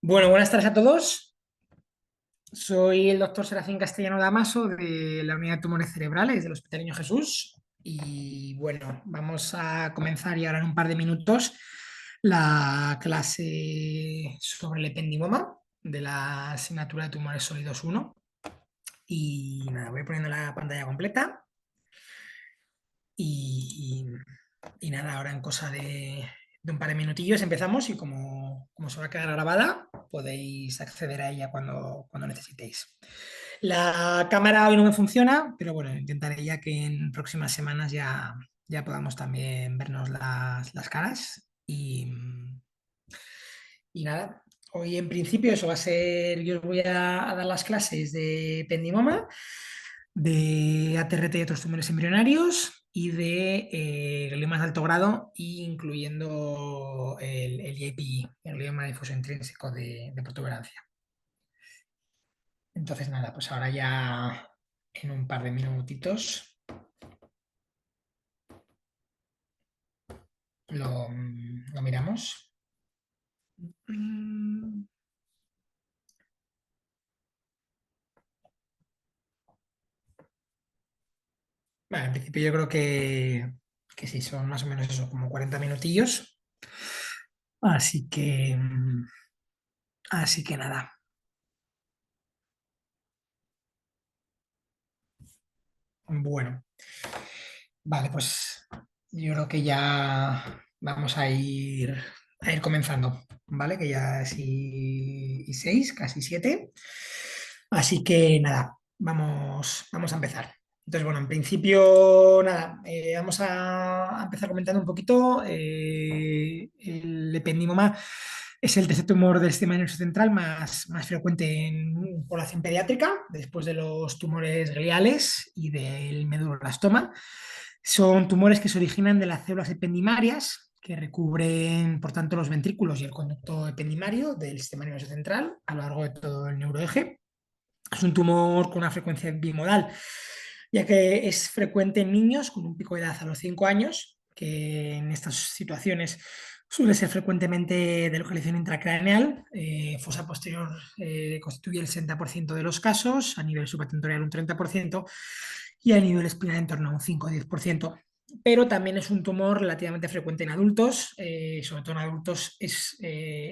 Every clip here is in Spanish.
Bueno, buenas tardes a todos. Soy el doctor Serafín Castellano Damaso de la Unidad de Tumores Cerebrales del Hospital Niño Jesús. Y bueno, vamos a comenzar ya ahora en un par de minutos la clase sobre el ependimoma de la asignatura de tumores sólidos 1. Y nada, voy poniendo la pantalla completa. Y, y nada, ahora en cosa de un par de minutillos empezamos y como se va a quedar grabada, podéis acceder a ella cuando necesitéis. La cámara hoy no me funciona, pero bueno, intentaré ya que en próximas semanas ya podamos también vernos las caras. Y nada, hoy en principio eso va a ser, yo os voy a dar las clases de ependimoma, de ATRT y otros tumores embrionarios y de gliomas de alto grado, incluyendo el IAPI, el glioma difuso intrínseco de protuberancia. Entonces nada, pues ahora ya en un par de minutitos lo miramos. Mm, Vale, en principio yo creo que sí, son más o menos eso, como 40 minutillos. Así que, así que nada. Bueno, vale, pues yo creo que ya vamos a ir comenzando, ¿vale? Que ya es y 6, casi 7. Así que nada, vamos a empezar. Entonces, bueno, en principio, nada, vamos a empezar comentando un poquito. El ependimoma es el tercer tumor del sistema nervioso central más frecuente en población pediátrica, después de los tumores gliales y del medulloblastoma. Son tumores que se originan de las células ependimarias, que recubren, por tanto, los ventrículos y el conducto ependimario del sistema nervioso central a lo largo de todo el neuroeje. Es un tumor con una frecuencia bimodal, ya que es frecuente en niños con un pico de edad a los 5 años, que en estas situaciones suele ser frecuentemente de localización intracraneal. Fosa posterior constituye el 60% de los casos, a nivel supratentorial un 30% y a nivel espinal en torno a un 5 o 10%. Pero también es un tumor relativamente frecuente en adultos, sobre todo en adultos es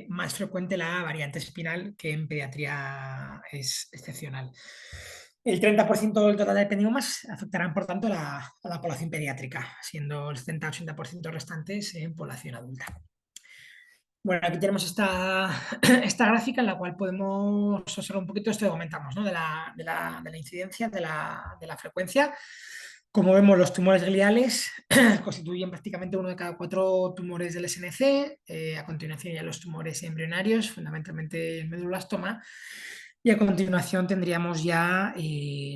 más frecuente la variante espinal, que en pediatría es excepcional. El 30% del total de ependiomas afectarán, por tanto, a la población pediátrica, siendo el 70-80% restantes en población adulta. Bueno, aquí tenemos esta gráfica en la cual podemos observar un poquito esto que comentamos, ¿no? De la incidencia, de la frecuencia. Como vemos, los tumores gliales constituyen prácticamente uno de cada 4 tumores del SNC. A continuación ya los tumores embrionarios, fundamentalmente el medulloblastoma. Y a continuación tendríamos ya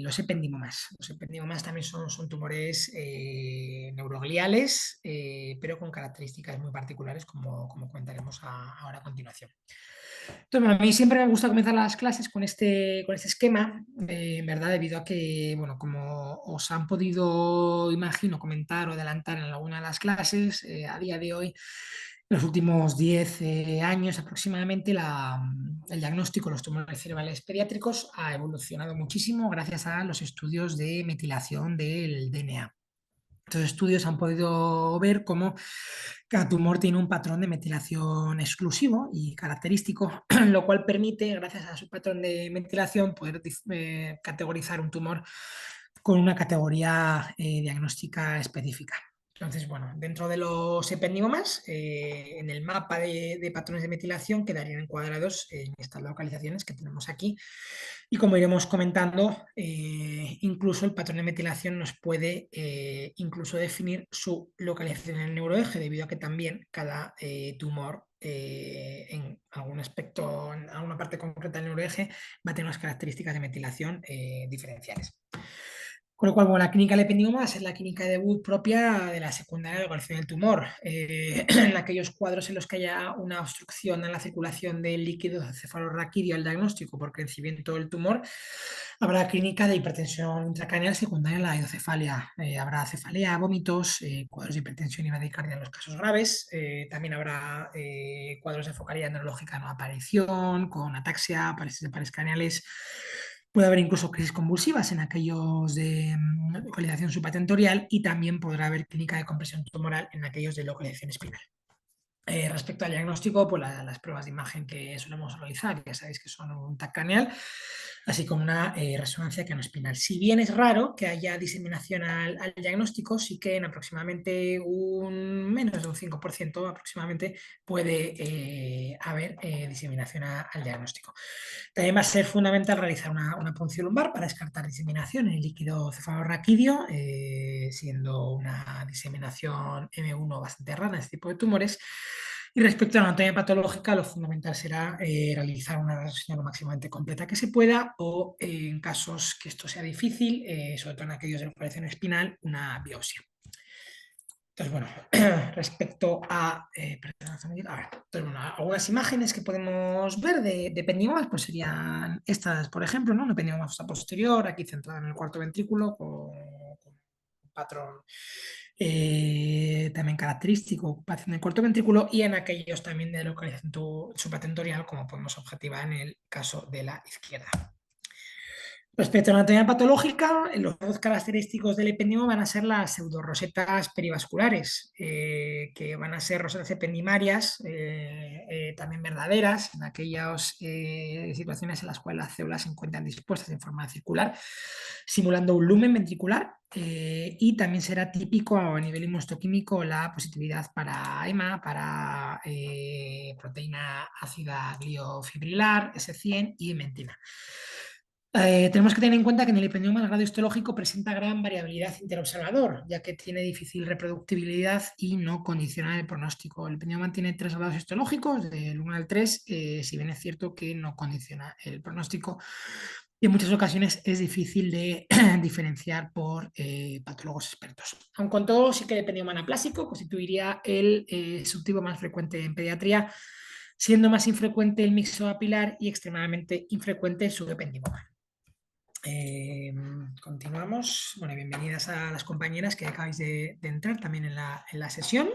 los ependimomas. Los ependimomas también son tumores neurogliales, pero con características muy particulares, como comentaremos ahora a continuación. Entonces, bueno, a mí siempre me gusta comenzar las clases con este esquema, en verdad, debido a que, bueno, como os han podido, imagino, comentar o adelantar en alguna de las clases, a día de hoy, en los últimos 10 años aproximadamente, el diagnóstico de los tumores cerebrales pediátricos ha evolucionado muchísimo gracias a los estudios de metilación del DNA. Estos estudios han podido ver cómo cada tumor tiene un patrón de metilación exclusivo y característico, lo cual permite, gracias a su patrón de metilación, poder categorizar un tumor con una categoría diagnóstica específica. Entonces, bueno, dentro de los ependiomas, en el mapa de patrones de metilación quedarían encuadrados en estas localizaciones que tenemos aquí. Y como iremos comentando, incluso el patrón de metilación nos puede incluso definir su localización en el neuroeje, debido a que también cada tumor en algún aspecto, en alguna parte concreta del neuroeje, va a tener unas características de metilación diferenciales. Con lo cual, bueno, la clínica del ependimoma va a ser la clínica de debut propia de la secundaria de localización del tumor. En aquellos cuadros en los que haya una obstrucción en la circulación del líquido cefalorraquídeo al diagnóstico por crecimiento del tumor, habrá clínica de hipertensión intracraneal secundaria a la hidrocefalia. Habrá cefalea, vómitos, cuadros de hipertensión y bradicardia en los casos graves. También habrá cuadros de focalidad neurológica no aparición, con ataxia, parálisis de pares craneales. Puede haber incluso crisis convulsivas en aquellos de localización subatentorial y también podrá haber clínica de compresión tumoral en aquellos de localización espinal. Respecto al diagnóstico, pues las pruebas de imagen que solemos realizar, ya sabéis que son un TAC craneal, así como una resonancia canoespinal. Si bien es raro que haya diseminación al diagnóstico, sí que en aproximadamente menos de un 5% aproximadamente puede haber diseminación al diagnóstico. También va a ser fundamental realizar una punción lumbar para descartar diseminación en el líquido cefalorraquídeo, siendo una diseminación M1 bastante rara en este tipo de tumores. Y respecto a la anatomía patológica, lo fundamental será realizar una reseña lo máximamente completa que se pueda o, en casos que esto sea difícil, sobre todo en aquellos de localización espinal, una biopsia. Entonces, bueno, respecto a, entonces, bueno, algunas imágenes que podemos ver de ependiomas, pues serían estas, por ejemplo, ¿no? Un ependimoma fosa posterior, aquí centrado en el cuarto ventrículo, con un patrón también característico, ocupación del cuarto ventrículo, y en aquellos también de localización subatentorial, como podemos objetivar en el caso de la izquierda. Respecto a la anatomía patológica, los rasgos característicos del ependimo van a ser las pseudorosetas perivasculares, que van a ser rosetas ependimarias, también verdaderas, en aquellas situaciones en las cuales las células se encuentran dispuestas en forma circular, simulando un lumen ventricular, y también será típico a nivel inmunohistoquímico la positividad para EMA, para proteína ácida gliofibrilar, S100 y mentina. Tenemos que tener en cuenta que en el ependimoma el grado histológico presenta gran variabilidad interobservador, ya que tiene difícil reproductibilidad y no condiciona el pronóstico. El ependimoma tiene 3 grados histológicos, del 1 al 3, si bien es cierto que no condiciona el pronóstico. Y en muchas ocasiones es difícil de diferenciar por patólogos expertos. Aun con todo, sí que el ependimoma anaplásico constituiría el subtipo más frecuente en pediatría, siendo más infrecuente el mixoapilar y extremadamente infrecuente el subependimoma. Continuamos. Bueno, bienvenidas a las compañeras que acabáis de entrar también en la sesión.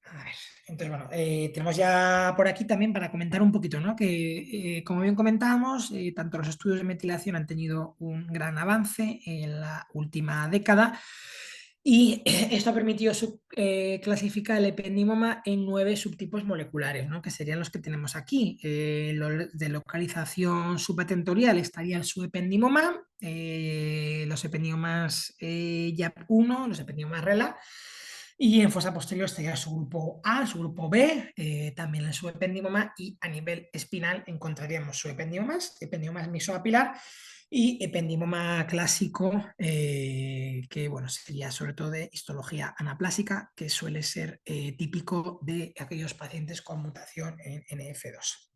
A ver, entonces, bueno, tenemos ya por aquí también para comentar un poquito, ¿no? Que, como bien comentábamos, tanto los estudios de metilación han tenido un gran avance en la última década y esto ha permitido clasificar el ependimoma en 9 subtipos moleculares, ¿no? Que serían los que tenemos aquí. De localización subatentorial estaría el subependimoma, los ependimomas YAP1, los ependimomas RELA, y en fosa posterior estaría su grupo A, su grupo B, también el subependimoma, y a nivel espinal encontraríamos subependimomas, ependimomas mesoapilar y ependimoma clásico, que bueno, sería sobre todo de histología anaplásica, que suele ser típico de aquellos pacientes con mutación en NF2.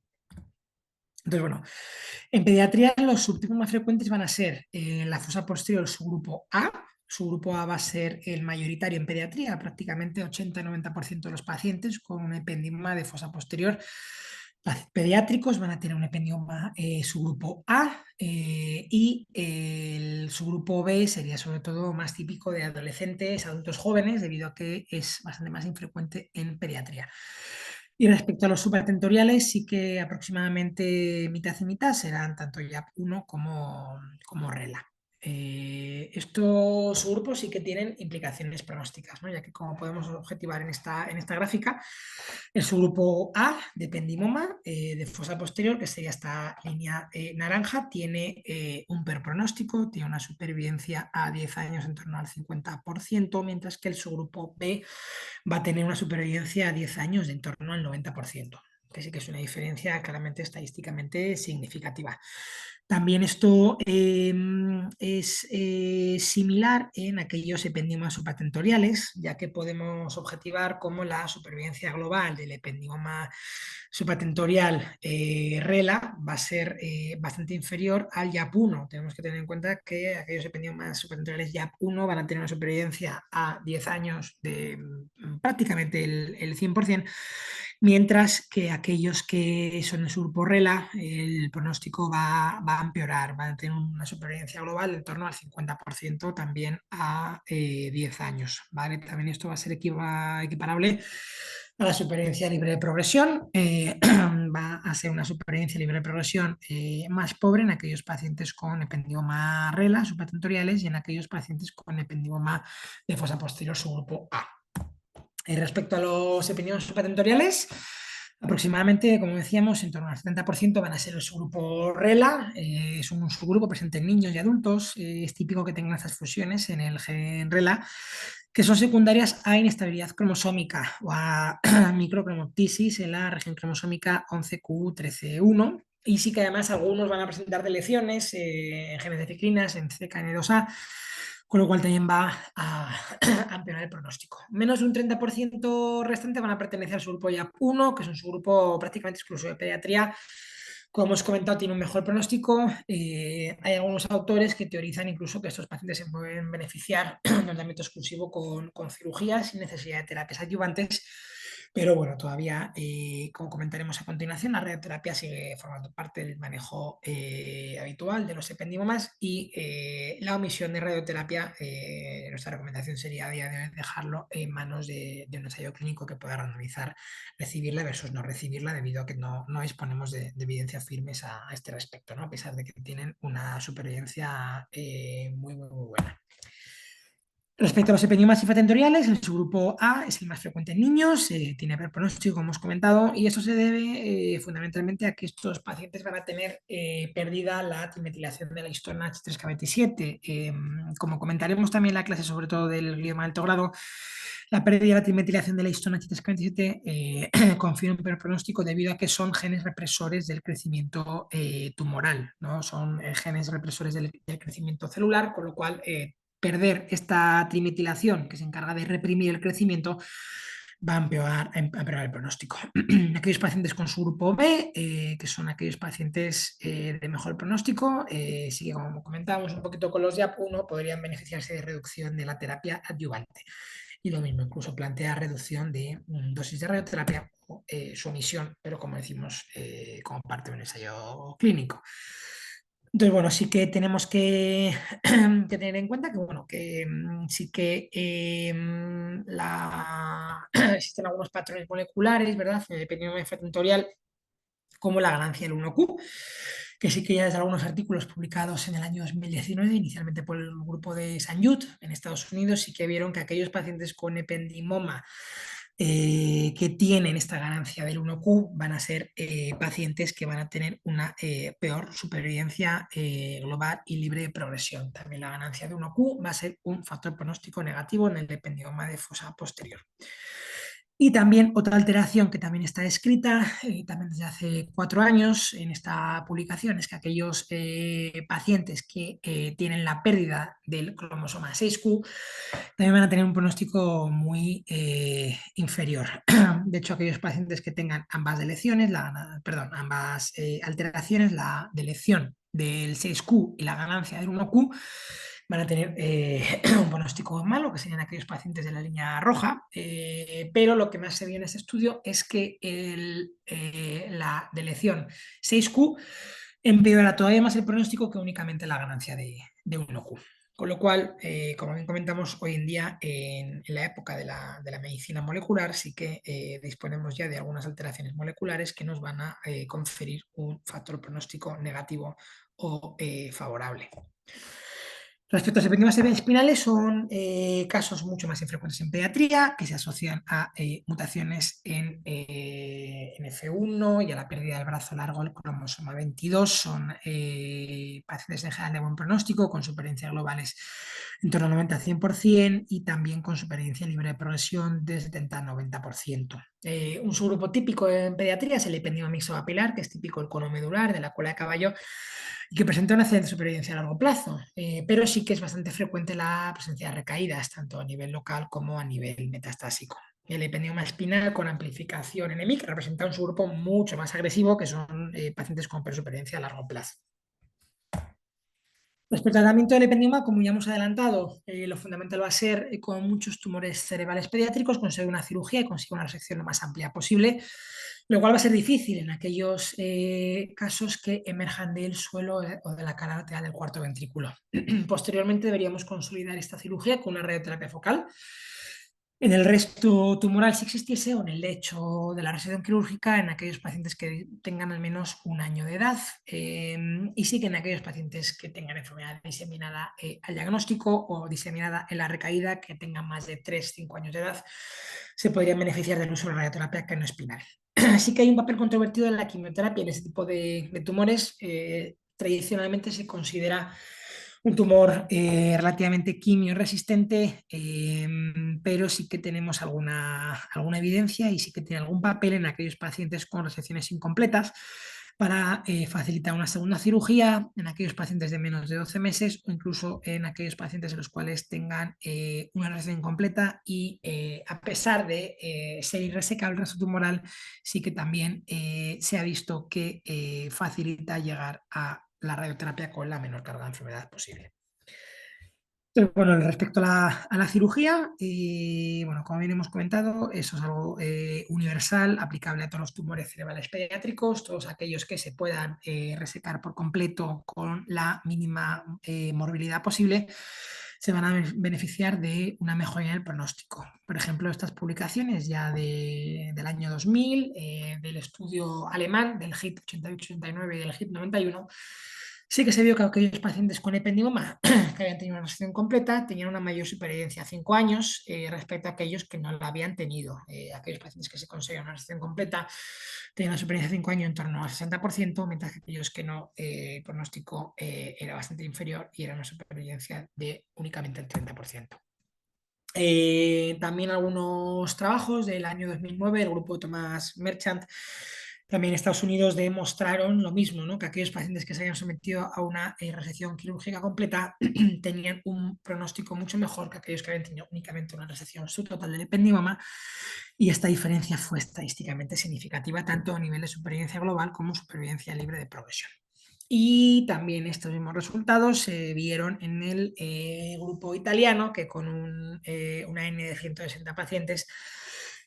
Entonces, bueno, en pediatría los subtipos más frecuentes van a ser en la fosa posterior su grupo A. Su grupo A va a ser el mayoritario en pediatría, prácticamente 80-90% de los pacientes con un ependimoma de fosa posterior pediátricos van a tener un ependimoma subgrupo A, y el subgrupo B sería sobre todo más típico de adolescentes, adultos jóvenes, debido a que es bastante más infrecuente en pediatría. Y respecto a los subatentoriales, sí que aproximadamente mitad y mitad serán tanto YAP1 como RELA. Estos subgrupos sí que tienen implicaciones pronósticas, ¿no? Ya que, como podemos objetivar en esta gráfica, el subgrupo A de ependimoma de fosa posterior, que sería esta línea naranja, tiene un peor pronóstico, tiene una supervivencia a 10 años en torno al 50%, mientras que el subgrupo B va a tener una supervivencia a 10 años de en torno al 90%, que sí que es una diferencia claramente estadísticamente significativa. También esto es similar en aquellos ependiomas supratentoriales, ya que podemos objetivar cómo la supervivencia global del ependioma supratentorial RELA va a ser bastante inferior al YAP1. Tenemos que tener en cuenta que aquellos ependiomas supratentoriales YAP1 van a tener una supervivencia a 10 años de prácticamente el 100%, mientras que aquellos que son de subgrupo RELA, el pronóstico va a empeorar, van a tener una supervivencia global en torno al 50% también a 10 años, ¿vale? También esto va a ser equiparable a la supervivencia libre de progresión. Va a ser una supervivencia libre de progresión más pobre en aquellos pacientes con ependioma RELA supratentoriales y en aquellos pacientes con ependioma de fosa posterior subgrupo A. Respecto a los epidemios supratentoriales, aproximadamente, como decíamos, en torno al 70% van a ser el subgrupo RELA, es un subgrupo presente en niños y adultos, es típico que tengan estas fusiones en el gen RELA, que son secundarias a inestabilidad cromosómica o a microcromoptisis en la región cromosómica 11q13.1. Y sí que además algunos van a presentar deleciones en genes de ciclinas, en CKN2A, con lo cual también va a empeorar el pronóstico. Menos de un 30% restante van a pertenecer al subgrupo YAP1, que es un subgrupo prácticamente exclusivo de pediatría. Como hemos comentado, tiene un mejor pronóstico. Hay algunos autores que teorizan incluso que estos pacientes se pueden beneficiar de un tratamiento exclusivo con cirugía sin necesidad de terapias adyuvantes. Pero bueno, todavía, como comentaremos a continuación, la radioterapia sigue formando parte del manejo habitual de los ependiomas y la omisión de radioterapia, nuestra recomendación sería a día de hoy dejarlo en manos de un ensayo clínico que pueda randomizar recibirla versus no recibirla, debido a que no disponemos de evidencias firmes a este respecto, ¿no? A pesar de que tienen una supervivencia muy buena. Respecto a los ependiomas intratentoriales, el subgrupo A es el más frecuente en niños, tiene peor pronóstico, como hemos comentado, y eso se debe fundamentalmente a que estos pacientes van a tener perdida la trimetilación de la histona H3K27. Como comentaremos también en la clase, sobre todo del glioma de alto grado, la pérdida de la trimetilación de la histona H3K27 confiere un peor pronóstico debido a que son genes represores del crecimiento tumoral, ¿no? Son genes represores del crecimiento celular, con lo cual perder esta trimetilación que se encarga de reprimir el crecimiento va a empeorar el pronóstico. Aquellos pacientes con su grupo B, que son aquellos pacientes de mejor pronóstico, sí que como comentábamos un poquito con los YAP1, podrían beneficiarse de reducción de la terapia adyuvante. Y lo mismo, incluso plantea reducción de dosis de radioterapia o su omisión, pero como decimos, como parte de un ensayo clínico. Entonces, bueno, sí que tenemos que, que tener en cuenta que, bueno, que sí que existen algunos patrones moleculares, ¿verdad? Dependiendo de factorial, como la ganancia del 1Q, que sí que ya desde algunos artículos publicados en el año 2019, inicialmente por el grupo de St. Jude en Estados Unidos, sí que vieron que aquellos pacientes con ependimoma que tienen esta ganancia del 1Q van a ser pacientes que van a tener una peor supervivencia global y libre de progresión. También la ganancia de 1Q va a ser un factor pronóstico negativo en el ependimoma de fosa posterior. Y también otra alteración que también está descrita, también desde hace 4 años en esta publicación, es que aquellos pacientes que tienen la pérdida del cromosoma 6Q también van a tener un pronóstico muy inferior. De hecho, aquellos pacientes que tengan ambas deleciones, ambas alteraciones, la delección del 6Q y la ganancia del 1Q, van a tener un pronóstico malo, que serían aquellos pacientes de la línea roja, pero lo que más se vio en este estudio es que la delección 6Q empeora todavía más el pronóstico que únicamente la ganancia de 1Q. Con lo cual, como bien comentamos, hoy en día, en la época de la medicina molecular, sí que disponemos ya de algunas alteraciones moleculares que nos van a conferir un factor pronóstico negativo o favorable. Respecto a los ependiomas espinales, son casos mucho más infrecuentes en pediatría, que se asocian a mutaciones en F1 y a la pérdida del brazo largo, el cromosoma 22. Son pacientes en general de buen pronóstico, con supervivencia globales en torno al 90-100% y también con supervivencia libre de progresión de 70-90%. Un subgrupo típico en pediatría es el ependioma mixopapilar, que es típico del cono medular, de la cola de caballo, y que presenta una excelente supervivencia a largo plazo, pero sí que es bastante frecuente la presencia de recaídas, tanto a nivel local como a nivel metastásico. El ependima espinal con amplificación en EMIC representa un subgrupo mucho más agresivo, que son pacientes con supervivencia a largo plazo. Respecto al tratamiento del ependima, como ya hemos adelantado, lo fundamental va a ser, con muchos tumores cerebrales pediátricos, conseguir una cirugía y conseguir una resección lo más amplia posible, lo cual va a ser difícil en aquellos casos que emerjan del suelo o de la cara lateral del cuarto ventrículo. Posteriormente deberíamos consolidar esta cirugía con una radioterapia focal. En el resto tumoral, si existiese, o en el lecho de la resección quirúrgica, en aquellos pacientes que tengan al menos un año de edad, y sí que en aquellos pacientes que tengan enfermedad diseminada al diagnóstico o diseminada en la recaída, que tengan más de 3-5 años de edad, se podrían beneficiar del uso de la radioterapia cranoespinal. Sí que hay un papel controvertido en la quimioterapia en este tipo de tumores. Tradicionalmente se considera un tumor relativamente quimio-resistente, pero sí que tenemos alguna evidencia y sí que tiene algún papel en aquellos pacientes con resecciones incompletas para facilitar una segunda cirugía en aquellos pacientes de menos de 12 meses o incluso en aquellos pacientes en los cuales tengan una resección incompleta y a pesar de ser irresecable el resto tumoral, sí que también se ha visto que facilita llegar a la radioterapia con la menor carga de enfermedad posible. Entonces, bueno, respecto a la cirugía, bueno, como bien hemos comentado, eso es algo universal, aplicable a todos los tumores cerebrales pediátricos, todos aquellos que se puedan resecar por completo con la mínima morbilidad posible, se van a beneficiar de una mejora en el pronóstico. Por ejemplo, estas publicaciones ya del año 2000, del estudio alemán, del HIT 88-89 y del HIT 91, sí que se vio que aquellos pacientes con ependimoma que habían tenido una resección completa tenían una mayor supervivencia a 5 años respecto a aquellos que no la habían tenido. Aquellos pacientes que se conseguían una resección completa tenían una supervivencia de 5 años en torno al 60%, mientras que aquellos que no, el pronóstico era bastante inferior y era una supervivencia de únicamente el 30%. También algunos trabajos del año 2009, el grupo de Thomas Merchant, también en Estados Unidos, demostraron lo mismo, ¿no? Que aquellos pacientes que se habían sometido a una resección quirúrgica completa tenían un pronóstico mucho mejor que aquellos que habían tenido únicamente una resección subtotal del ependimoma, y esta diferencia fue estadísticamente significativa tanto a nivel de supervivencia global como supervivencia libre de progresión. Y también estos mismos resultados se vieron en el grupo italiano, que con una N de 160 pacientes,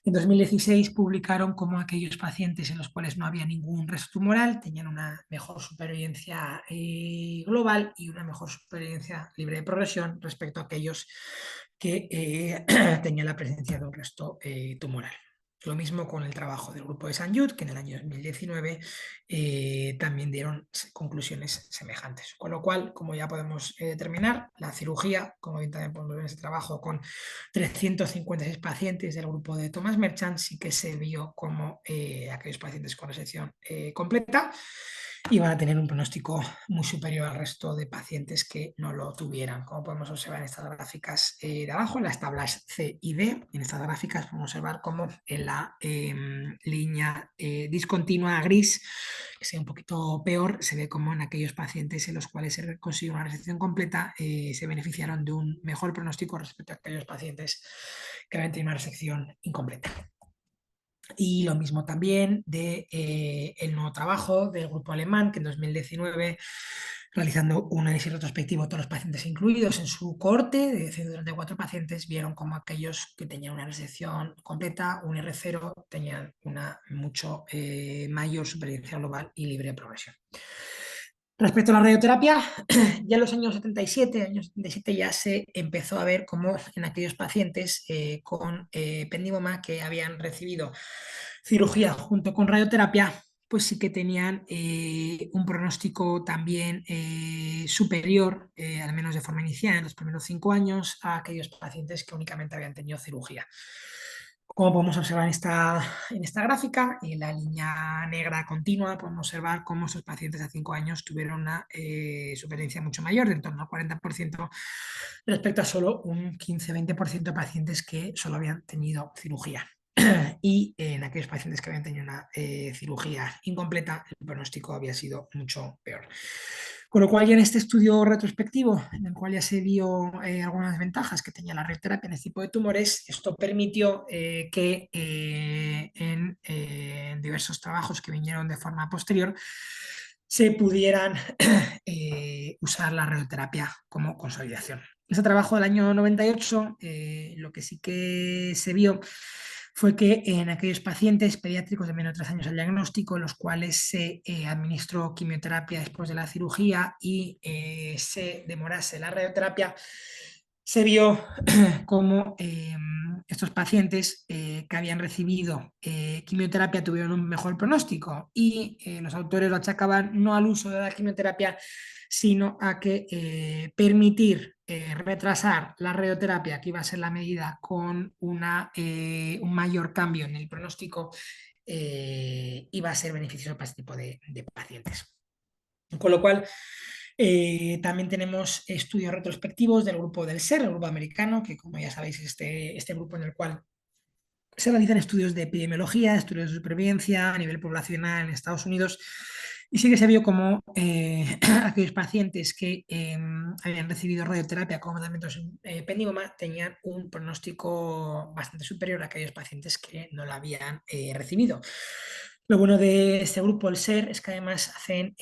en 2016 publicaron cómo aquellos pacientes en los cuales no había ningún resto tumoral tenían una mejor supervivencia global y una mejor supervivencia libre de progresión respecto a aquellos que tenían la presencia de un resto tumoral. Lo mismo con el trabajo del grupo de St. Jude, que en el año 2019 también dieron conclusiones semejantes. Con lo cual, como ya podemos determinar, la cirugía, como bien también podemos ver en este trabajo, con 356 pacientes del grupo de Thomas Merchant, sí que se vio como aquellos pacientes con resección completa y van a tener un pronóstico muy superior al resto de pacientes que no lo tuvieran. Como podemos observar en estas gráficas de abajo, en las tablas C y D, en estas gráficas podemos observar cómo en la línea discontinua gris, que sea un poquito peor, se ve como en aquellos pacientes en los cuales se consiguió una resección completa se beneficiaron de un mejor pronóstico respecto a aquellos pacientes que habían tenido una resección incompleta. Y lo mismo también de el nuevo trabajo del grupo alemán, que en 2019, realizando un análisis retrospectivo de todos los pacientes incluidos en su cohorte de 134 pacientes, vieron como aquellos que tenían una resección completa, un R0, tenían una mucho mayor supervivencia global y libre de progresión. Respecto a la radioterapia, ya en los años 77 ya se empezó a ver cómo en aquellos pacientes con ependimoma que habían recibido cirugía junto con radioterapia, pues sí que tenían un pronóstico también superior, al menos de forma inicial, en los primeros 5 años, a aquellos pacientes que únicamente habían tenido cirugía. Como podemos observar en esta gráfica, en la línea negra continua, podemos observar cómo esos pacientes a 5 años tuvieron una supervivencia mucho mayor, de en torno al 40%, respecto a solo un 15-20% de pacientes que solo habían tenido cirugía. Y en aquellos pacientes que habían tenido una cirugía incompleta, el pronóstico había sido mucho peor. Con lo cual ya en este estudio retrospectivo, en el cual ya se vio algunas ventajas que tenía la radioterapia en este tipo de tumores, esto permitió que en diversos trabajos que vinieron de forma posterior se pudieran usar la radioterapia como consolidación. Ese trabajo del año 98, lo que sí que se vio fue que en aquellos pacientes pediátricos de menos de 3 años al diagnóstico, los cuales se administró quimioterapia después de la cirugía y se demorase la radioterapia, se vio como estos pacientes que habían recibido quimioterapia tuvieron un mejor pronóstico y los autores lo achacaban no al uso de la quimioterapia, sino a que permitir retrasar la radioterapia, que iba a ser la medida con un mayor cambio en el pronóstico, iba a ser beneficioso para este tipo de pacientes. Con lo cual, también tenemos estudios retrospectivos del grupo del SER, el grupo americano, que como ya sabéis es este grupo en el cual se realizan estudios de epidemiología, estudios de supervivencia a nivel poblacional en Estados Unidos, y sí que se vio como aquellos pacientes que habían recibido radioterapia con tratamientos ependimoma tenían un pronóstico bastante superior a aquellos pacientes que no lo habían recibido. Lo bueno de este grupo, el SER, es que además hacen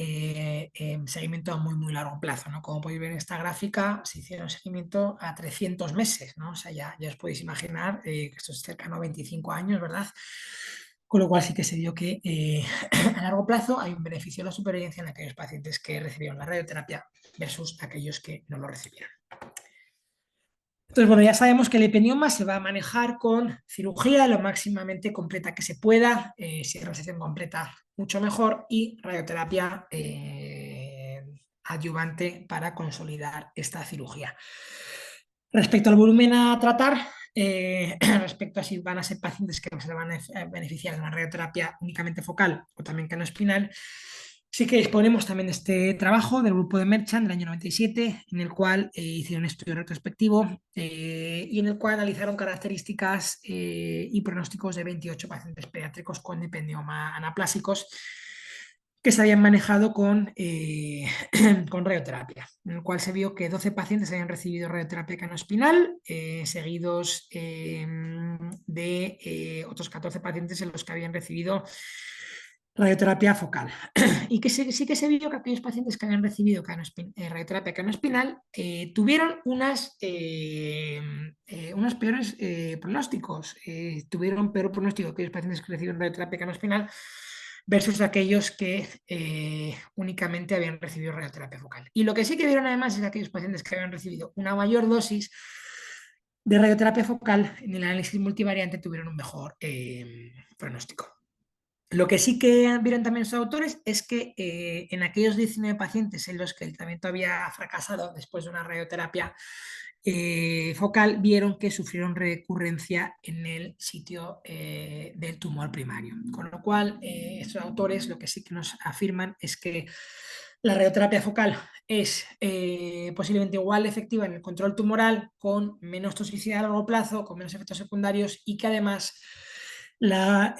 seguimiento a muy, muy largo plazo, ¿no? Como podéis ver en esta gráfica, se hicieron seguimiento a 300 meses, ¿no? O sea, ya os podéis imaginar que esto es cercano a 25 años, ¿verdad? Con lo cual sí que se vio que a largo plazo hay un beneficio de la supervivencia en aquellos pacientes que recibieron la radioterapia versus aquellos que no lo recibieron. Entonces, bueno, ya sabemos que el epenioma se va a manejar con cirugía lo máximamente completa que se pueda, si es resección completa, mucho mejor, y radioterapia adyuvante para consolidar esta cirugía. Respecto al volumen a tratar, respecto a si van a ser pacientes que se van a beneficiar de una radioterapia únicamente focal o también canoespinal, sí que disponemos también de este trabajo del grupo de Merchant del año 97, en el cual hicieron un estudio retrospectivo y en el cual analizaron características y pronósticos de 28 pacientes pediátricos con ependioma anaplásicos que se habían manejado con radioterapia, en el cual se vio que 12 pacientes habían recibido radioterapia canoespinal, seguidos de otros 14 pacientes en los que habían recibido radioterapia focal. Y que sí que se vio que aquellos pacientes que habían recibido radioterapia canoespinal tuvieron unos peores pronósticos. Tuvieron peor pronóstico aquellos pacientes que recibieron radioterapia canoespinal versus aquellos que únicamente habían recibido radioterapia focal. Y lo que sí que vieron además es que aquellos pacientes que habían recibido una mayor dosis de radioterapia focal en el análisis multivariante tuvieron un mejor pronóstico. Lo que sí que vieron también los autores es que en aquellos 19 pacientes en los que el tratamiento había fracasado después de una radioterapia focal, vieron que sufrieron recurrencia en el sitio del tumor primario. Con lo cual, estos autores lo que sí que nos afirman es que la radioterapia focal es posiblemente igual de efectiva en el control tumoral, con menos toxicidad a largo plazo, con menos efectos secundarios y que además la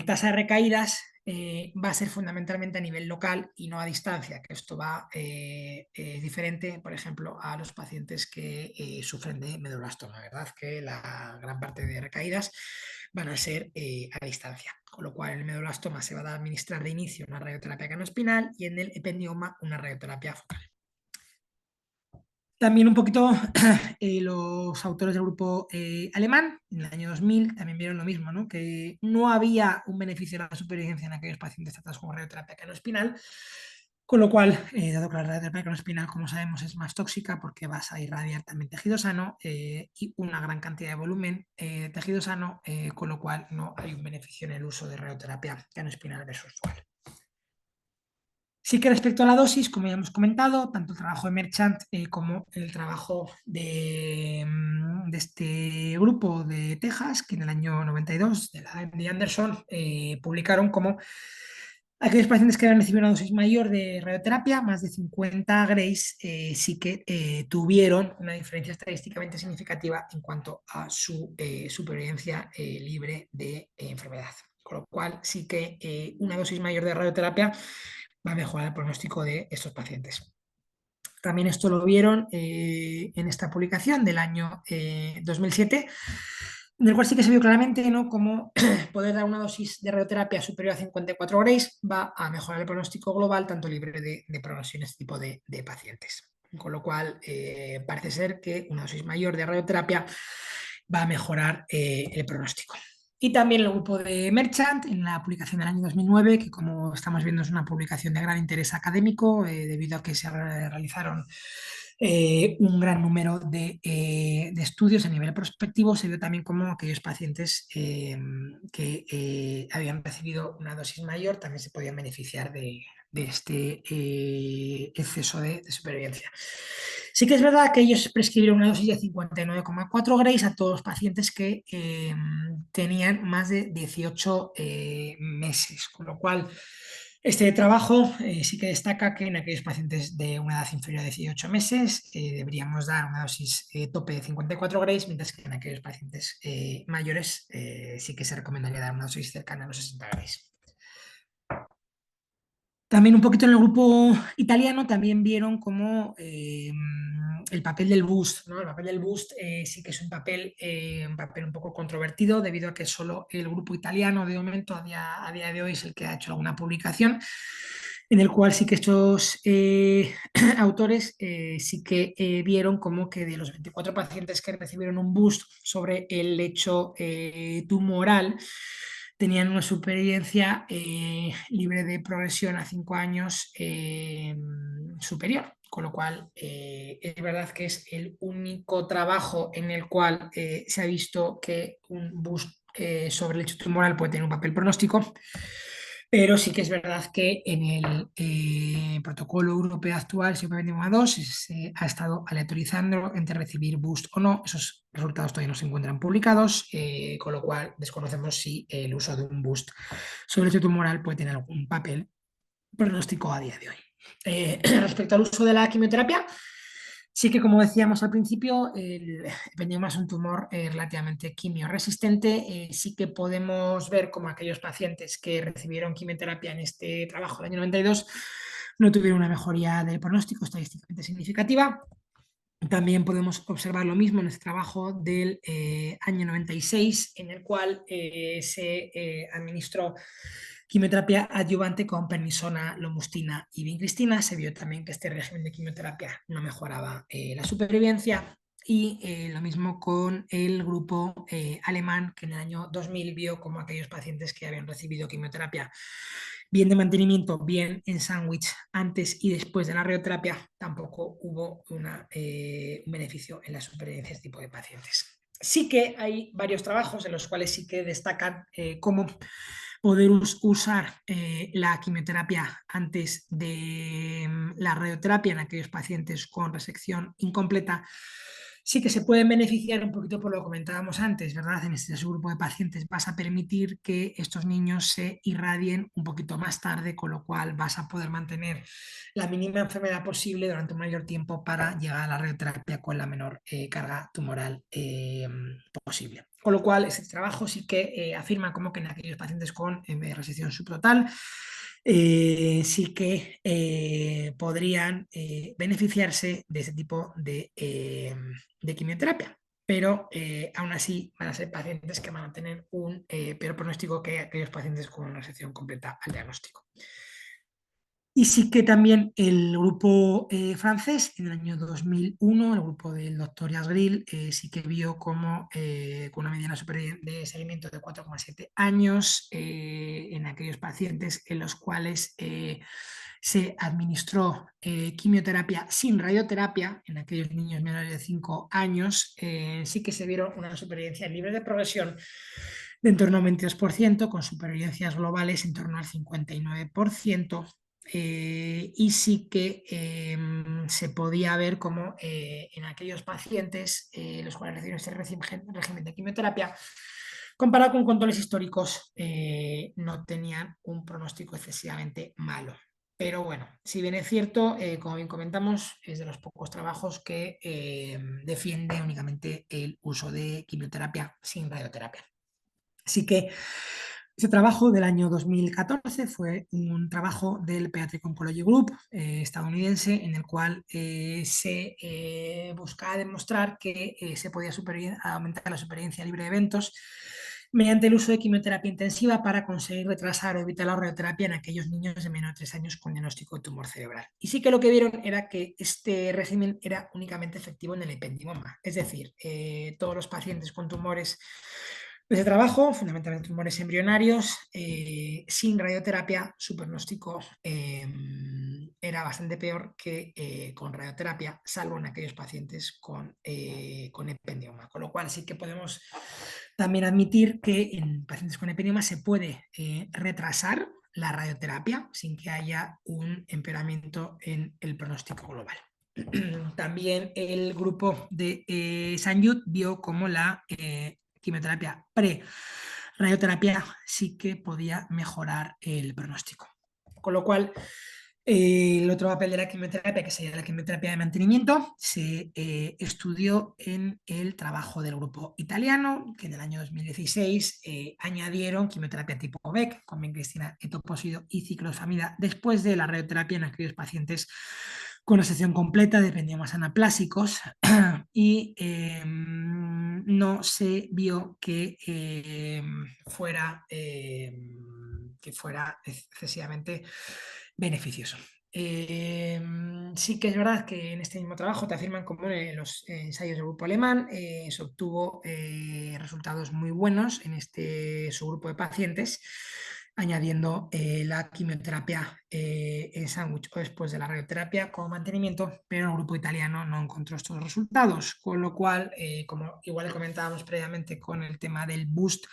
tasa de recaídas va a ser fundamentalmente a nivel local y no a distancia, que esto va diferente, por ejemplo, a los pacientes que sufren de medulloblastoma, ¿verdad? Que la gran parte de recaídas van a ser a distancia, con lo cual en el medulloblastoma se va a administrar de inicio una radioterapia canoespinal y en el ependioma una radioterapia focal. También un poquito los autores del grupo alemán, en el año 2000, también vieron lo mismo, ¿no? Que no había un beneficio de la supervivencia en aquellos pacientes tratados con radioterapia canoespinal, con lo cual, dado que la radioterapia canoespinal, como sabemos, es más tóxica porque vas a irradiar también tejido sano y una gran cantidad de volumen de tejido sano, con lo cual no hay un beneficio en el uso de radioterapia canoespinal versus focal. Sí que respecto a la dosis, como ya hemos comentado, tanto el trabajo de Merchant como el trabajo de este grupo de Texas, que en el año 92, de la MD Anderson, publicaron como aquellos pacientes que habían recibido una dosis mayor de radioterapia, más de 50 grays, sí que tuvieron una diferencia estadísticamente significativa en cuanto a su supervivencia libre de enfermedad. Con lo cual, sí que una dosis mayor de radioterapia va a mejorar el pronóstico de estos pacientes. También esto lo vieron en esta publicación del año 2007, en el cual sí que se vio claramente, ¿no?, cómo poder dar una dosis de radioterapia superior a 54 Grays va a mejorar el pronóstico global, tanto libre de progresión en este tipo de pacientes. Con lo cual, parece ser que una dosis mayor de radioterapia va a mejorar el pronóstico. Y también el grupo de Merchant, en la publicación del año 2009, que como estamos viendo es una publicación de gran interés académico, debido a que se realizaron un gran número de estudios a nivel prospectivo. Se vio también como aquellos pacientes que habían recibido una dosis mayor también se podían beneficiar de este exceso de supervivencia. Sí que es verdad que ellos prescribieron una dosis de 59,4 Grays a todos los pacientes que tenían más de 18 meses, con lo cual este trabajo sí que destaca que en aquellos pacientes de una edad inferior a 18 meses deberíamos dar una dosis tope de 54 Grays, mientras que en aquellos pacientes mayores sí que se recomendaría dar una dosis cercana a los 60 Grays. También un poquito en el grupo italiano también vieron como el papel del boost, ¿no? El papel del boost sí que es un papel un poco controvertido, debido a que solo el grupo italiano de momento a día de hoy es el que ha hecho alguna publicación, en el cual sí que estos autores sí que vieron como que de los 24 pacientes que recibieron un boost sobre el lecho tumoral, tenían una supervivencia libre de progresión a 5 años superior. Con lo cual, es verdad que es el único trabajo en el cual se ha visto que un boost sobre el lecho tumoral puede tener un papel pronóstico, pero sí que es verdad que en el protocolo europeo actual, SIOP-21-2, se ha estado aleatorizando entre recibir boost o no. Esos resultados todavía no se encuentran publicados, con lo cual desconocemos si el uso de un boost sobre el lecho tumoral puede tener algún papel pronóstico a día de hoy. Respecto al uso de la quimioterapia, sí que, como decíamos al principio, el ependimoma es un tumor relativamente quimioresistente. Sí que podemos ver como aquellos pacientes que recibieron quimioterapia en este trabajo del año 92 no tuvieron una mejoría del pronóstico estadísticamente significativa. También podemos observar lo mismo en este trabajo del año 96, en el cual se administró quimioterapia adyuvante con pernisona, lomustina y vincristina. Se vio también que este régimen de quimioterapia no mejoraba la supervivencia. Y lo mismo con el grupo alemán, que en el año 2000 vio como aquellos pacientes que habían recibido quimioterapia bien de mantenimiento, bien en sándwich antes y después de la radioterapia, tampoco hubo un beneficio en la supervivencia de este tipo de pacientes. Sí que hay varios trabajos en los cuales sí que destacan cómo poder usar la quimioterapia antes de la radioterapia en aquellos pacientes con resección incompleta. Sí que se pueden beneficiar un poquito por lo que comentábamos antes, ¿verdad? En este grupo de pacientes vas a permitir que estos niños se irradien un poquito más tarde, con lo cual vas a poder mantener la mínima enfermedad posible durante un mayor tiempo para llegar a la radioterapia con la menor carga tumoral posible. Con lo cual, este trabajo sí que afirma como que en aquellos pacientes con resección subtotal sí que podrían beneficiarse de este tipo de quimioterapia, pero aún así van a ser pacientes que van a tener un peor pronóstico que aquellos pacientes con una resección completa al diagnóstico. Y sí que también el grupo francés, en el año 2001, el grupo del doctor Yasgril, sí que vio como con una mediana de seguimiento de 4,7 años en aquellos pacientes en los cuales se administró quimioterapia sin radioterapia, en aquellos niños menores de 5 años, sí que se vieron una supervivencia libre de progresión de en torno al 22%, con supervivencias globales en torno al 59%. Y sí que se podía ver como en aquellos pacientes los cuales recibieron este régimen de quimioterapia, comparado con controles históricos, no tenían un pronóstico excesivamente malo. Pero bueno, si bien es cierto, como bien comentamos, es de los pocos trabajos que defiende únicamente el uso de quimioterapia sin radioterapia. Así que Ese trabajo del año 2014 fue un trabajo del Pediatric Oncology Group estadounidense en el cual se buscaba demostrar que se podía aumentar la supervivencia libre de eventos mediante el uso de quimioterapia intensiva para conseguir retrasar o evitar la radioterapia en aquellos niños de menos de 3 años con diagnóstico de tumor cerebral. Y sí que lo que vieron era que este régimen era únicamente efectivo en el ependimoma, es decir, todos los pacientes con tumores de ese trabajo, fundamentalmente tumores embrionarios, sin radioterapia, su pronóstico era bastante peor que con radioterapia, salvo en aquellos pacientes con ependioma. Con lo cual sí que podemos también admitir que en pacientes con ependioma se puede retrasar la radioterapia sin que haya un empeoramiento en el pronóstico global. También el grupo de St. Jude vio como la quimioterapia pre-radioterapia sí que podía mejorar el pronóstico. Con lo cual, el otro papel de la quimioterapia, que sería la quimioterapia de mantenimiento, se estudió en el trabajo del grupo italiano, que en el año 2016 añadieron quimioterapia tipo BEC con vincristina, etoposide y ciclosamida después de la radioterapia en aquellos pacientes con resección completa de ependiomas anaplásicos y no se vio que fuera excesivamente beneficioso. Sí que es verdad que en este mismo trabajo te afirman como en los ensayos del grupo alemán se obtuvo resultados muy buenos en este subgrupo de pacientes añadiendo la quimioterapia en sándwich o después de la radioterapia como mantenimiento, pero el grupo italiano no encontró estos resultados, con lo cual, como igual comentábamos previamente con el tema del boost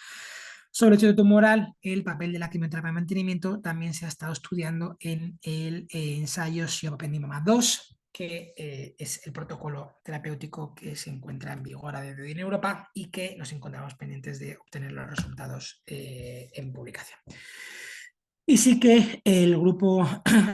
sobre el tejido tumoral, el papel de la quimioterapia de mantenimiento también se ha estado estudiando en el ensayo Xiopendimoma 2, que es el protocolo terapéutico que se encuentra en vigor a día de hoy en Europa y que nos encontramos pendientes de obtener los resultados en publicación. Y sí que el grupo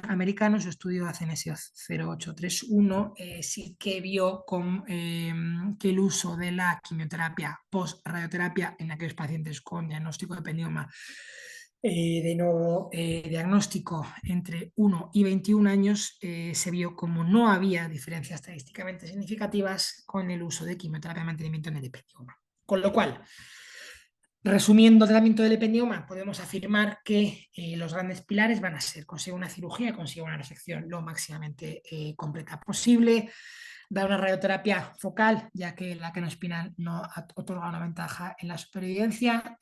americano, su estudio ACNSO 0831, sí que vio que el uso de la quimioterapia post-radioterapia en aquellos pacientes con diagnóstico de ependima de nuevo diagnóstico entre 1 y 21 años, se vio como no había diferencias estadísticamente significativas con el uso de quimioterapia de mantenimiento en el ependima. Con lo cual, resumiendo el tratamiento del ependioma, podemos afirmar que los grandes pilares van a ser conseguir una cirugía, conseguir una resección lo máximamente completa posible, dar una radioterapia focal, ya que la quenospinal no otorga una ventaja en la supervivencia,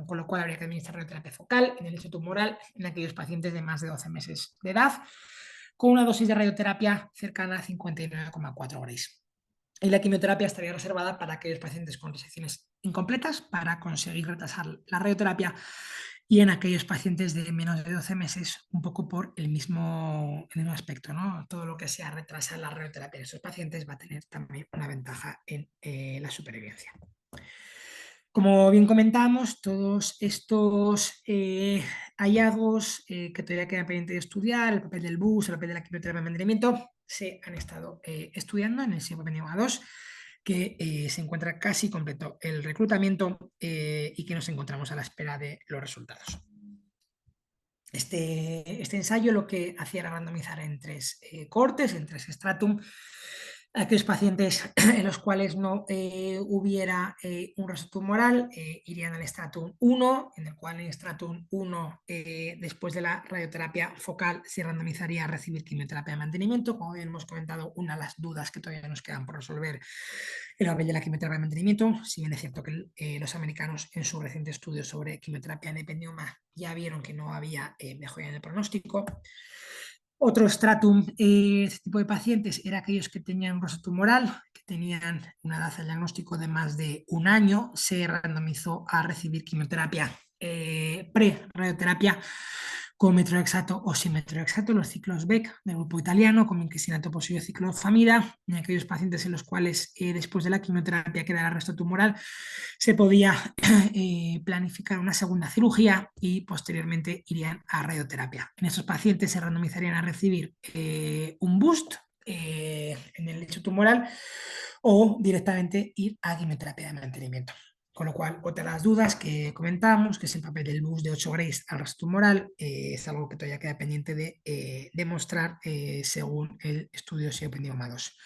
con lo cual habría que administrar radioterapia focal en el lecho tumoral en aquellos pacientes de más de 12 meses de edad, con una dosis de radioterapia cercana a 59,4 grays. Y la quimioterapia estaría reservada para aquellos pacientes con resecciones incompletas para conseguir retrasar la radioterapia y en aquellos pacientes de menos de 12 meses un poco por el mismo aspecto, ¿no? Todo lo que sea retrasar la radioterapia de esos pacientes va a tener también una ventaja en la supervivencia. Como bien comentábamos, todos estos hallazgos que todavía quedan pendientes de estudiar, el papel del BUS, el papel de la quimioterapia de mantenimiento, se han estado estudiando en el SIEPOPENIMA 2, que se encuentra casi completo el reclutamiento y que nos encontramos a la espera de los resultados. Este ensayo lo que hacía era randomizar en 3 cohortes, en 3 stratum, aquellos pacientes en los cuales no hubiera un rastro tumoral irían al stratum 1, en el cual en el stratum 1, después de la radioterapia focal, se randomizaría a recibir quimioterapia de mantenimiento. Como bien hemos comentado, una de las dudas que todavía nos quedan por resolver el papel de la quimioterapia de mantenimiento, si bien es cierto que los americanos en su reciente estudio sobre quimioterapia en ependioma ya vieron que no había mejora en el pronóstico. Otro stratum, este tipo de pacientes, era aquellos que tenían un rostro tumoral, que tenían una edad de diagnóstico de más de 1 año, se randomizó a recibir quimioterapia pre-radioterapia con metrorexato o sin metrorexato, los ciclos BEC del grupo italiano, con vincristina, posible ciclofamida, en aquellos pacientes en los cuales después de la quimioterapia quedara resto tumoral, se podía planificar una segunda cirugía y posteriormente irían a radioterapia. En estos pacientes se randomizarían a recibir un boost en el lecho tumoral o directamente ir a quimioterapia de mantenimiento. Con lo cual, otra de las dudas que comentábamos, que es el papel del bus de 8 Grays al resto tumoral, es algo que todavía queda pendiente de demostrar según el estudio SEOpendioma 2.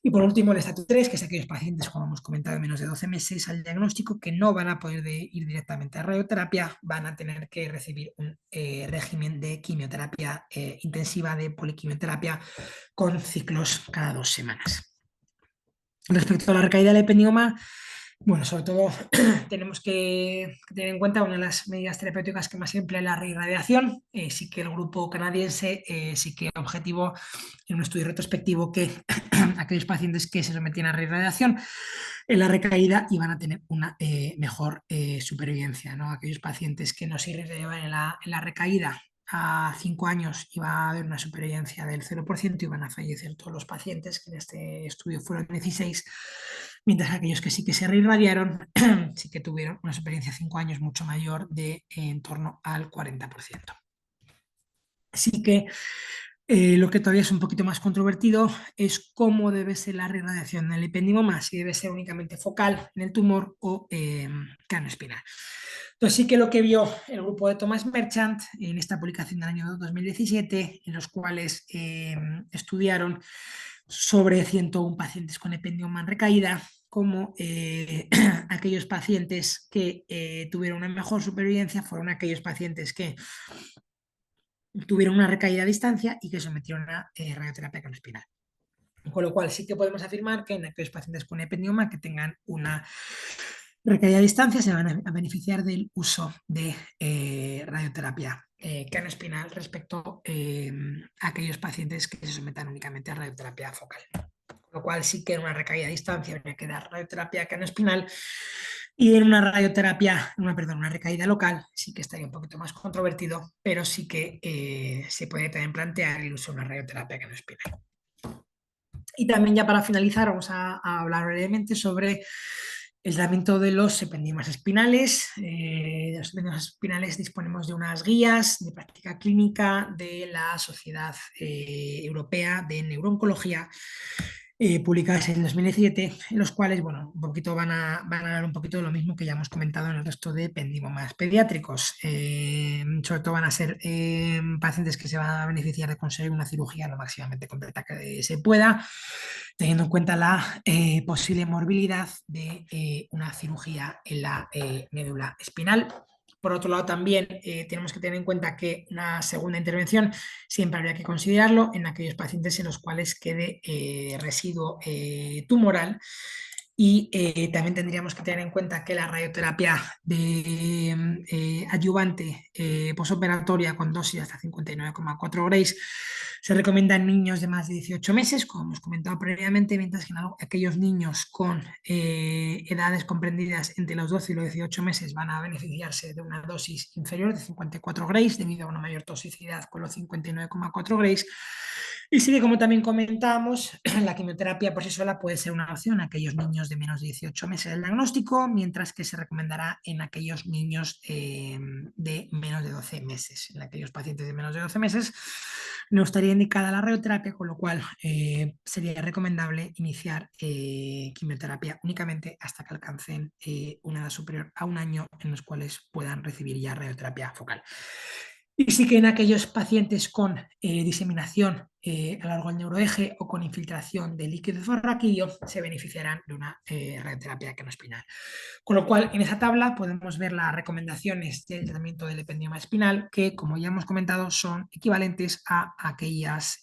Y por último, el estatus 3, que es aquellos pacientes, como hemos comentado, de menos de 12 meses al diagnóstico, que no van a poder ir directamente a radioterapia, van a tener que recibir un régimen de quimioterapia intensiva, de poliquimioterapia, con ciclos cada 2 semanas. Respecto a la recaída del ependioma, bueno, sobre todo tenemos que tener en cuenta una de las medidas terapéuticas que más se emplea es la reirradiación. Sí que el grupo canadiense sí que objetivo en un estudio retrospectivo que aquellos pacientes que se sometían a reirradiación en la recaída iban a tener una mejor supervivencia, ¿no? Aquellos pacientes que no se irradiaban en la recaída a 5 años iba a haber una supervivencia del 0% y van a fallecer todos los pacientes, que en este estudio fueron 16, mientras que aquellos que sí que se reirradiaron sí que tuvieron una supervivencia a 5 años mucho mayor de en torno al 40%. Así que lo que todavía es un poquito más controvertido es cómo debe ser la reirradiación del ependimoma, si debe ser únicamente focal en el tumor o canoespinal. Entonces sí que lo que vio el grupo de Thomas Merchant en esta publicación del año 2017, en los cuales estudiaron sobre 101 pacientes con ependioma en recaída, como aquellos pacientes que tuvieron una mejor supervivencia fueron aquellos pacientes que tuvieron una recaída a distancia y que sometieron a radioterapia canoespinal. Con lo cual sí que podemos afirmar que en aquellos pacientes con ependioma que tengan una recaída a distancia se van a beneficiar del uso de radioterapia canoespinal respecto a aquellos pacientes que se sometan únicamente a radioterapia focal. Con lo cual sí que en una recaída a distancia habría que dar radioterapia canoespinal y en una radioterapia, una recaída local sí que estaría un poquito más controvertido, pero sí que se puede también plantear el uso de una radioterapia canoespinal. Y también ya para finalizar vamos a hablar brevemente sobre el tratamiento de los ependimas espinales. De los ependimas espinales disponemos de unas guías de práctica clínica de la Sociedad Europea de Neurooncología, publicadas en 2017, en los cuales, bueno, un poquito van a dar un poquito de lo mismo que ya hemos comentado en el resto de ependimomas pediátricos. Sobre todo van a ser pacientes que se van a beneficiar de conseguir una cirugía lo máximamente completa que se pueda, teniendo en cuenta la posible morbilidad de una cirugía en la médula espinal. Por otro lado, también tenemos que tener en cuenta que una segunda intervención siempre habría que considerarlo en aquellos pacientes en los cuales quede residuo tumoral. Y también tendríamos que tener en cuenta que la radioterapia de adyuvante posoperatoria con dosis hasta 59,4 Grays se recomienda en niños de más de 18 meses, como hemos comentado previamente, mientras que en aquellos niños con edades comprendidas entre los 12 y los 18 meses van a beneficiarse de una dosis inferior de 54 Grays debido a una mayor toxicidad con los 59,4 Grays. Y sí que, como también comentábamos, la quimioterapia por sí sola puede ser una opción en aquellos niños de menos de 18 meses del diagnóstico, mientras que se recomendará en aquellos niños de menos de 12 meses. En aquellos pacientes de menos de 12 meses no estaría indicada la radioterapia, con lo cual sería recomendable iniciar quimioterapia únicamente hasta que alcancen una edad superior a 1 año, en los cuales puedan recibir ya radioterapia focal. Y sí que en aquellos pacientes con diseminación a lo largo del neuroeje o con infiltración de líquido forraquídeo se beneficiarán de una radioterapia canoespinal. Con lo cual, en esa tabla podemos ver las recomendaciones del tratamiento del ependioma espinal que, como ya hemos comentado, son equivalentes a aquellas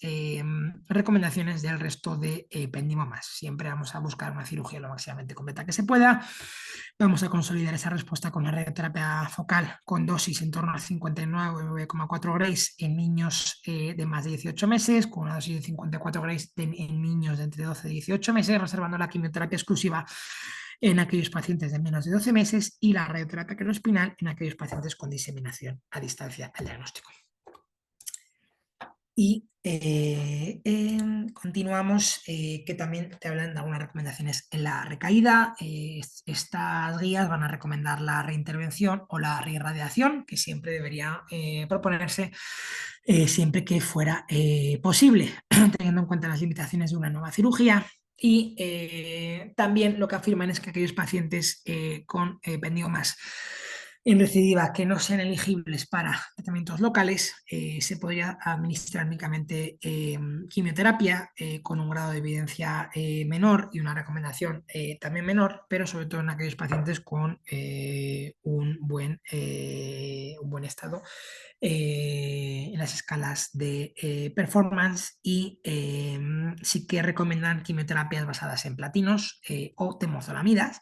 recomendaciones del resto de ependimomas. Siempre vamos a buscar una cirugía lo máximamente completa que se pueda. Vamos a consolidar esa respuesta con la radioterapia focal con dosis en torno a 59,4 Grays en niños de más de 18 meses, con una dosis de 54 Grays en niños de entre 12 y 18 meses, reservando la quimioterapia exclusiva en aquellos pacientes de menos de 12 meses y la radioterapia craneoespinal en aquellos pacientes con diseminación a distancia al diagnóstico. Y continuamos, que también te hablan de algunas recomendaciones en la recaída. Estas guías van a recomendar la reintervención o la reirradiación, que siempre debería proponerse siempre que fuera posible, teniendo en cuenta las limitaciones de una nueva cirugía. Y también lo que afirman es que aquellos pacientes con ependiomas en recidiva que no sean elegibles para tratamientos locales, se podría administrar únicamente quimioterapia con un grado de evidencia menor y una recomendación también menor, pero sobre todo en aquellos pacientes con un buen estado en las escalas de performance y sí que recomiendan quimioterapias basadas en platinos o temozolamidas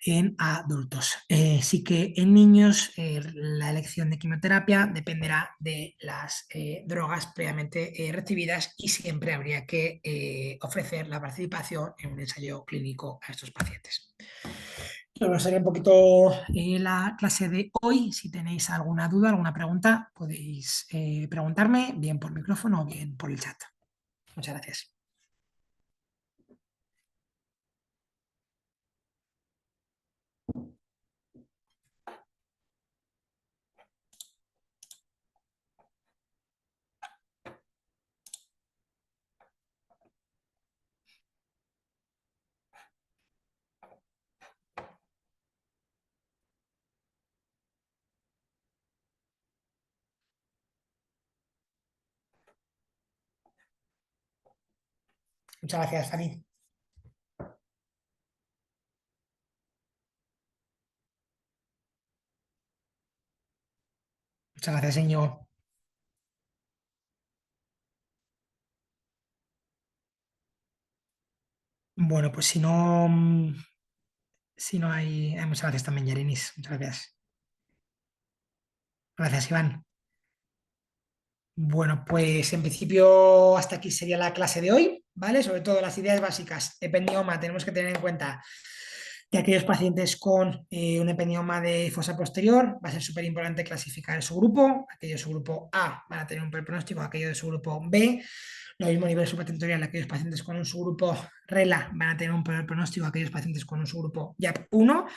en adultos. Sí que en niños la elección de quimioterapia dependerá de las drogas previamente recibidas y siempre habría que ofrecer la participación en un ensayo clínico a estos pacientes. Bueno, sería un poquito la clase de hoy. Si tenéis alguna duda, alguna pregunta, podéis preguntarme bien por micrófono o bien por el chat. Muchas gracias. Muchas gracias, Fanny. Muchas gracias, Íñigo. Bueno, pues si no hay... muchas gracias también, Yarinis. Muchas gracias. Gracias, Iván. Bueno, pues en principio hasta aquí sería la clase de hoy, ¿vale? Sobre todo las ideas básicas. Ependioma, tenemos que tener en cuenta que aquellos pacientes con un ependioma de fosa posterior va a ser súper importante clasificar el subgrupo. Aquellos de subgrupo A van a tener un peor pronóstico, aquellos de subgrupo B. Lo mismo a nivel supratentorial, aquellos pacientes con un subgrupo RELA van a tener un peor pronóstico, aquellos pacientes con un subgrupo YAP1.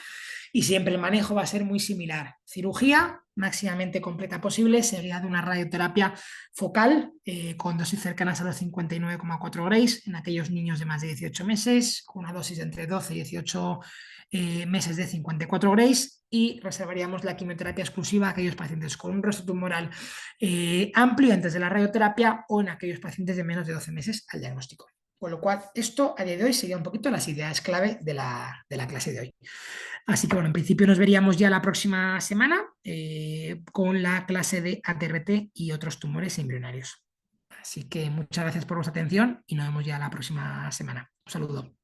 Y siempre el manejo va a ser muy similar. Cirugía máximamente completa posible, seguida de una radioterapia focal con dosis cercanas a los 59,4 grays en aquellos niños de más de 18 meses, con una dosis de entre 12 y 18 meses de 54 grays, y reservaríamos la quimioterapia exclusiva a aquellos pacientes con un rostro tumoral amplio antes de la radioterapia o en aquellos pacientes de menos de 12 meses al diagnóstico. Con lo cual, esto a día de hoy sería un poquito las ideas clave de la clase de hoy. Así que bueno, en principio nos veríamos ya la próxima semana con la clase de ATRT y otros tumores embrionarios. Así que muchas gracias por vuestra atención y nos vemos ya la próxima semana. Un saludo.